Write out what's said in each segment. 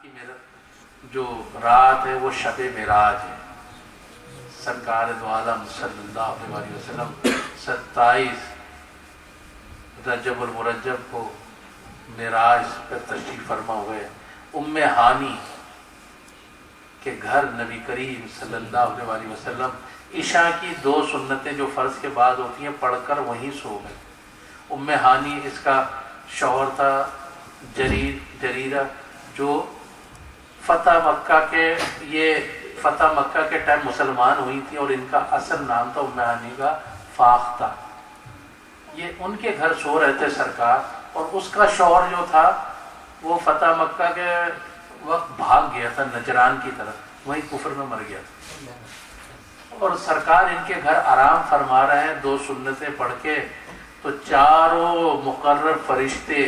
کی میرا جو رات ہے وہ شب معراج ہے. سرکار دو عالم صلی اللہ علیہ وسلم 27 رجب المرجب کو معراج پر تشریف فرما ہوئے. ام ہانی کے گھر نبی کریم صلی اللہ علیہ وسلم عشاء کی 2 سنتیں جو فرض کے بعد ہوتی ہیں پڑھ کر وہیں سو گئے. ام ہانی اس کا شوہر تھا جریرہ جو فتح مکہ کے ٹائم مسلمان ہوئی تھی اور ان کا اصل نام تھا ام ہانی کا فاختہ. یہ ان کے گھر سو رہے تھے سرکار, اور اس کا شوہر جو تھا وہ فتح مکہ کے وقت بھاگ گیا تھا نجران کی طرف, وہیں کفر میں مر گیا تھا. اور سرکار ان کے گھر آرام فرما رہے ہیں 2 سنتیں پڑھ کے, تو چاروں مقرر فرشتے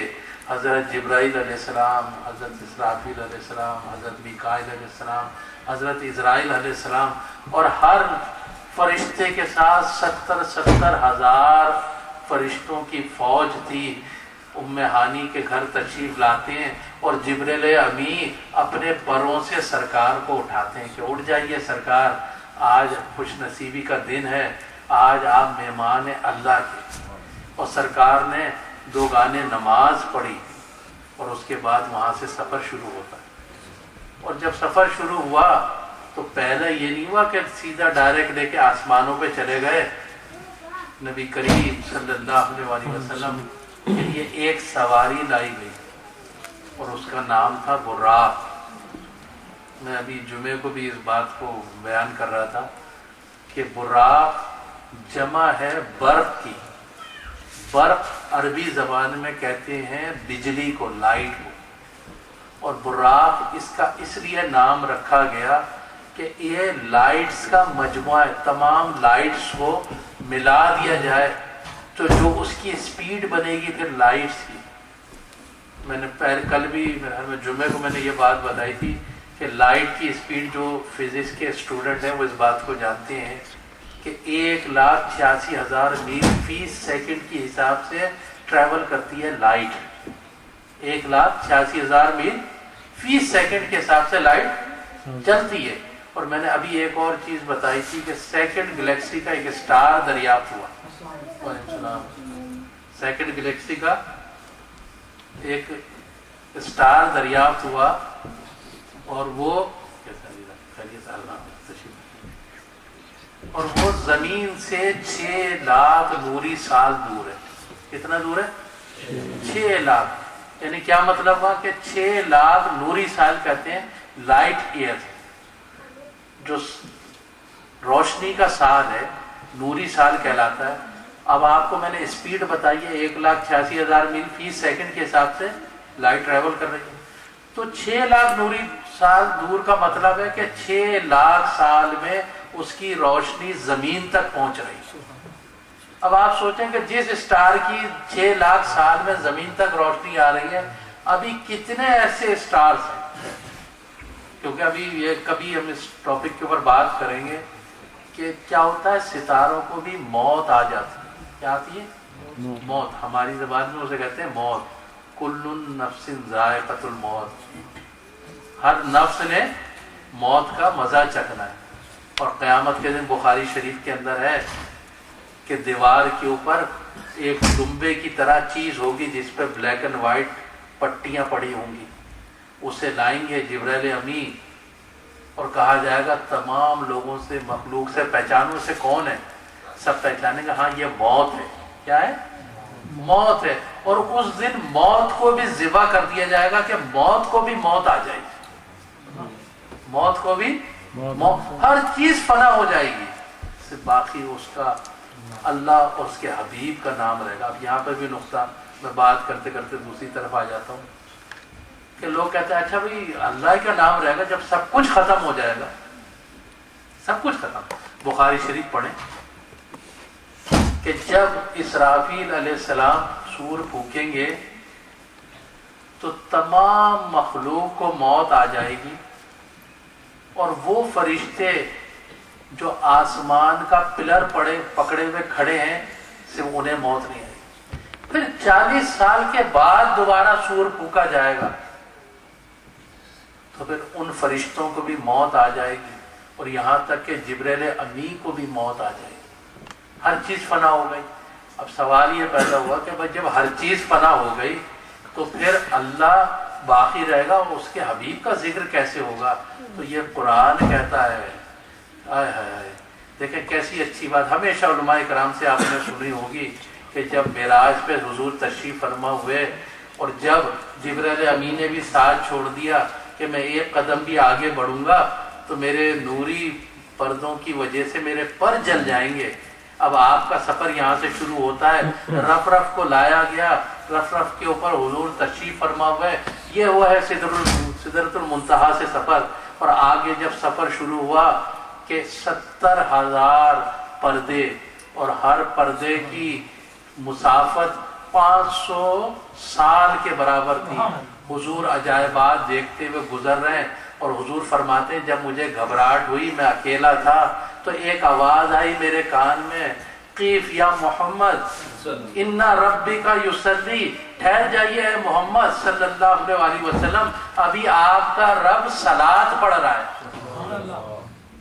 حضرت جبرائیل علیہ السلام, حضرت اسرافیل علیہ السلام, حضرت میکائیل علیہ السلام, حضرت اسرائیل علیہ السلام, اور ہر فرشتے کے ساتھ 70 ہزار فرشتوں کی فوج تھی. ام ہانی کے گھر تشریف لاتے ہیں اور جبریل امی اپنے پروں سے سرکار کو اٹھاتے ہیں کہ اٹھ جائیے سرکار, آج خوش نصیبی کا دن ہے, آج آپ مہمان اللہ کے. اور سرکار نے 2 گانے نماز پڑھی اور اس کے بعد وہاں سے سفر شروع ہوتا ہے. اور جب سفر شروع ہوا تو پہلے یہ نہیں ہوا کہ سیدھا ڈائریکٹ لے کے آسمانوں پہ چلے گئے. نبی کریم صلی اللہ علیہ وسلم کے لیے ایک سواری لائی گئی اور اس کا نام تھا براق. میں ابھی جمعے کو بھی اس بات کو بیان کر رہا تھا کہ براق جمع ہے برق کی. برق عربی زبان میں کہتے ہیں بجلی کو, لائٹ کو, اور براق اس کا اس لیے نام رکھا گیا کہ یہ لائٹس کا مجموعہ ہے. تمام لائٹس کو ملا دیا جائے تو جو اس کی اسپیڈ بنے گی پھر لائٹس کی. میں نے کل بھی میں جمعے کو میں نے یہ بات بتائی تھی کہ لائٹ کی اسپیڈ, جو فزکس کے اسٹوڈنٹ ہیں وہ اس بات کو جانتے ہیں کہ 1,86,000 میل فی سیکنڈ کی حساب سے ٹریول کرتی ہے لائٹ. 1,86,000 میل فی سیکنڈ کے حساب سے لائٹ چلتی ہے. اور میں نے ابھی ایک اور چیز بتائی تھی کہ سیکنڈ گلیکسی کا ایک اسٹار دریافت ہوا. سیکنڈ گلیکسی کا ایک اسٹار دریافت ہوا اور وہ زمین سے 6 لاکھ نوری سال دور ہے. کتنا دور ہے؟ 6 لاکھ. یعنی کیا مطلب ہوا کہ 6 لاکھ نوری سال کہتے ہیں لائٹ ایئر, جو روشنی کا سال ہے نوری سال کہلاتا ہے. اب آپ کو میں نے اسپیڈ بتائی ہے 1,86,000 میل فی سیکنڈ کے حساب سے لائٹ ٹریول کر رہی ہے. تو 6 لاکھ نوری سال دور کا مطلب ہے کہ 6 لاکھ سال میں اس کی روشنی زمین تک پہنچ رہی ہے. اب آپ سوچیں کہ جس اسٹار کی 6 لاکھ سال میں زمین تک روشنی آ رہی ہے, ابھی کتنے ایسے اسٹارز ہیں. کیونکہ ابھی کبھی ہم اس ٹاپک کے اوپر بات کریں گے کہ کیا ہوتا ہے, ستاروں کو بھی موت آ جاتی ہے. کیا آتی ہے؟ موت. ہماری زبان میں اسے کہتے ہیں موت. کل نفس ذائقۃ الموت, ہر نفس نے موت کا مزہ چکھنا ہے. اور قیامت کے دن بخاری شریف کے اندر ہے کہ دیوار کے اوپر ایک دمبے کی طرح چیز ہوگی جس پہ بلیک اینڈ وائٹ پٹیاں پڑی ہوں گی. اسے لائیں گے جبرائیل امی اور کہا جائے گا تمام لوگوں سے, مخلوق سے پہچانو اسے کون ہے. سب پہچانیں گے ہاں یہ موت ہے. کیا ہے؟ موت ہے. اور اس دن موت کو بھی ذبح کر دیا جائے گا کہ موت کو بھی موت آ جائے گی. موت کو بھی ہر چیز فنا ہو جائے گی, صرف باقی اس کا اللہ اور اس کے حبیب کا نام رہے گا. اب یہاں پر بھی نقطہ, میں بات کرتے کرتے دوسری طرف آ جاتا ہوں کہ لوگ کہتے ہیں اچھا بھائی اللہ کا نام رہے گا جب سب کچھ ختم ہو جائے گا. سب کچھ ختم. بخاری شریف پڑھیں کہ جب اسرافیل علیہ السلام سور پھونکیں گے تو تمام مخلوق کو موت آ جائے گی, اور وہ فرشتے جو آسمان کا پلر پکڑے ہوئے کھڑے ہیں صرف انہیں موت نہیں آئے گی. پھر 40 سال کے بعد دوبارہ سور پھونکا جائے گا تو پھر ان فرشتوں کو بھی موت آ جائے گی، اور یہاں تک کہ جبریل امی کو بھی موت آ جائے گی، ہر چیز فنا ہو گئی۔ اب سوال یہ پیدا ہوا کہ بھائی جب ہر چیز فنا ہو گئی تو پھر اللہ باقی رہے گا اور اس کے حبیب کا ذکر کیسے ہوگا؟ تو یہ قرآن کہتا ہے، آئے ہائے ہائے، دیکھیں کیسی اچھی بات۔ ہمیشہ علماء کرام سے آپ نے سنی ہوگی کہ جب معراج پہ حضور تشریف فرما ہوئے اور جب جبریل امین نے بھی ساتھ چھوڑ دیا کہ میں ایک قدم بھی آگے بڑھوں گا تو میرے نوری پردوں کی وجہ سے میرے پر جل جائیں گے۔ اب آپ کا سفر یہاں سے شروع ہوتا ہے، رف رف کو لایا گیا، رف رف کے اوپر حضور تشریف فرما ہوئے، یہ ہوا ہے سدرۃ المنتہا سے سفر، اور آگے جب سفر شروع ہوا کہ 70,000 پردے اور ہر پردے کی مسافت 500 سال کے برابر تھی۔ حضور عجائبات دیکھتے ہوئے گزر رہے ہیں، اور حضور فرماتے ہیں جب مجھے گھبراہٹ ہوئی، میں اکیلا تھا، تو ایک آواز آئی میرے کان میں، قیف یا محمد ان ربی کا یصلی، ٹھہر جائیے اے محمد صلی اللہ علیہ وسلم، ابھی آپ کا رب صلاۃ پڑھ رہا ہے۔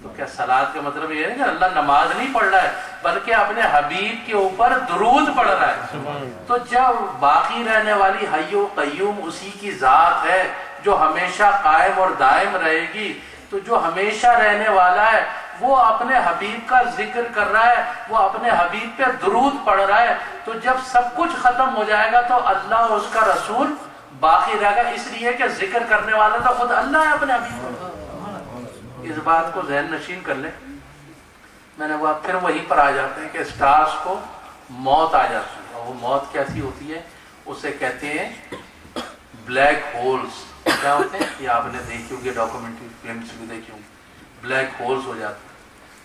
تو کیا صلاۃ کا مطلب یہ ہے کہ اللہ نماز نہیں پڑھ رہا ہے بلکہ اپنے حبیب کے اوپر درود پڑھ رہا ہے۔ تو جب باقی رہنے والی حی و قیوم اسی کی ذات ہے جو ہمیشہ قائم اور دائم رہے گی، تو جو ہمیشہ رہنے والا ہے وہ اپنے حبیب کا ذکر کر رہا ہے، وہ اپنے حبیب پہ درود پڑھ رہا ہے، تو جب سب کچھ ختم ہو جائے گا تو اللہ اور اس کا رسول باقی رہے گا، اس لیے کہ ذکر کرنے والا تو خود اللہ ہے اپنے حبیب کا۔ اس بات کو ذہن نشین کر لیں۔ میں نے پھر وہیں پر آ جاتے ہیں کہ سٹارز کو موت آ جاتی ہے، اور وہ موت کیسی ہوتی ہے؟ اسے کہتے ہیں بلیک ہولز۔ کیا ہوتے ہیں؟ یہ آپ نے دیکھی ہوگی، ڈاکومنٹری فلمس بھی دیکھی ہوگی، بلیک ہولز ہو جاتے ہیں۔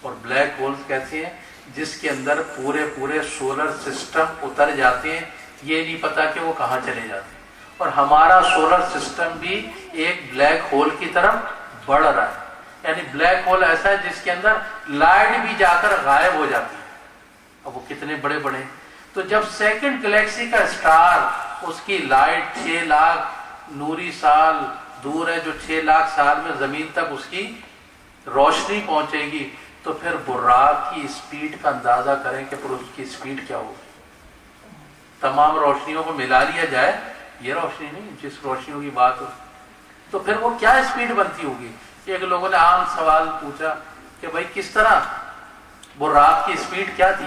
اور بلیک ہولز کیسے ہیں؟ جس کے اندر پورے سولر سسٹم اتر جاتے ہیں، یہ نہیں پتا کہ وہ کہاں چلے جاتے ہیں، اور ہمارا سولر سسٹم بھی ایک بلیک ہول کی طرف بڑھ رہا ہے۔ یعنی بلیک ہول ایسا ہے جس کے اندر لائٹ بھی جا کر غائب ہو جاتی ہے۔ اب وہ کتنے بڑے بڑے ہیں۔ تو جب سیکنڈ گلیکسی کا اسٹار، اس کی لائٹ 6 لاکھ نوری سال دور ہے، جو 6 لاکھ سال میں زمین تک اس کی روشنی پہنچے گی، تو پھر براق کی اسپیڈ کا اندازہ کریں کہ پھر اس کی اسپیڈ کیا ہوگی۔ تمام روشنیوں کو ملا لیا جائے، یہ روشنی نہیں جس روشنیوں کی بات ہو، تو پھر وہ کیا اسپیڈ بنتی ہوگی۔ ایک لوگوں نے عام سوال پوچھا کہ بھائی کس طرح براق کی اسپیڈ کیا تھی؟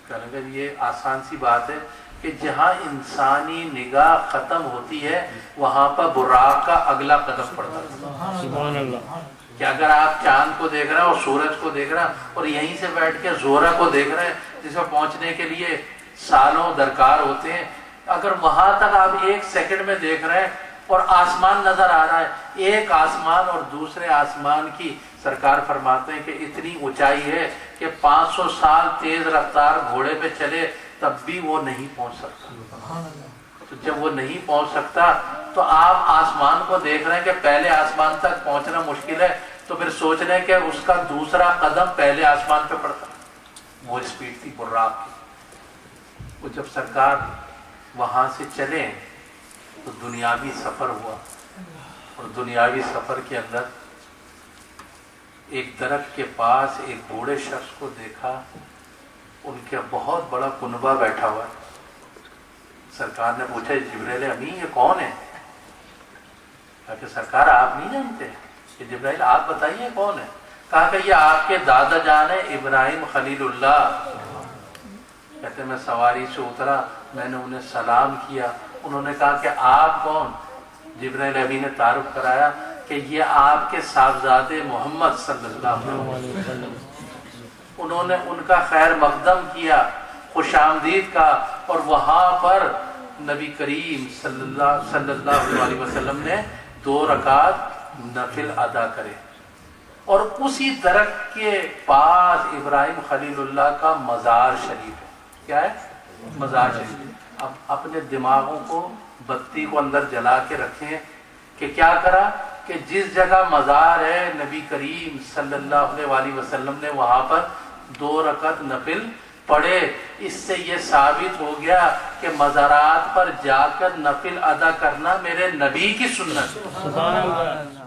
کہنے لگا یہ آسان سی بات ہے کہ جہاں انسانی نگاہ ختم ہوتی ہے وہاں پر براق کا اگلا قدم پڑتا ہے۔ سبحان اللہ۔ کہ اگر آپ چاند کو دیکھ رہے ہیں اور سورج کو دیکھ رہے ہیں اور یہیں سے بیٹھ کے زہرہ کو دیکھ رہے ہیں جس میں پہنچنے کے لیے سالوں درکار ہوتے ہیں، اگر وہاں تک آپ 1 سیکنڈ میں دیکھ رہے ہیں اور آسمان نظر آ رہا ہے، ایک آسمان اور دوسرے آسمان کی سرکار فرماتے ہیں کہ اتنی اونچائی ہے کہ 500 سال تیز رفتار گھوڑے پہ چلے تب بھی وہ نہیں پہنچ سکتا۔ تو جب وہ نہیں پہنچ سکتا تو آپ آسمان کو دیکھ رہے ہیں کہ پہلے آسمان تک پہنچنا مشکل ہے، تو پھر سوچ رہے ہیں کہ اس کا دوسرا قدم پہلے آسمان پہ پڑتا۔ وہ اسپیڈ تھی براق کی۔ وہ جب سرکار وہاں سے چلے تو دنیاوی سفر ہوا، اور دنیاوی سفر کے اندر ایک درخت کے پاس ایک بوڑھے شخص کو دیکھا، ان کے بہت بڑا کنبہ بیٹھا ہوا ہے۔ سرکار نے پوچھا جبریل امین یہ کون ہے؟ کہا کہ سرکار آپ نہیں جانتے؟ کہ جبرائیل آپ بتائیے کون ہے؟ کہا کہ یہ آپ کے دادا جان ہے ابراہیم خلیل اللہ۔ کہتے میں سواری سے اترا، میں نے انہیں سلام کیا، انہوں نے کہا کہ آپ کون؟ جبرائیل امین نے تعارف کرایا کہ یہ آپ کے صاحبزادے محمد صلی اللہ علیہ وسلم۔ انہوں نے ان کا خیر مقدم کیا، خوش آمدید کا، اور وہاں پر نبی کریم صلی اللہ علیہ وسلم نے 2 رکعت نفل ادا کرے، اور اسی درخت کے پاس ابراہیم خلیل اللہ کا مزار شریف ہے۔ کیا ہے؟ مزار شریف۔ اب اپنے دماغوں کو بتی کو اندر جلا کے رکھیں کہ کیا کرا کہ جس جگہ مزار ہے نبی کریم صلی اللہ علیہ وسلم نے وہاں پر 2 رکعت نفل پڑھے، اس سے یہ ثابت ہو گیا کہ مزارات پر جا کر نفل ادا کرنا میرے نبی کی سنت ہے۔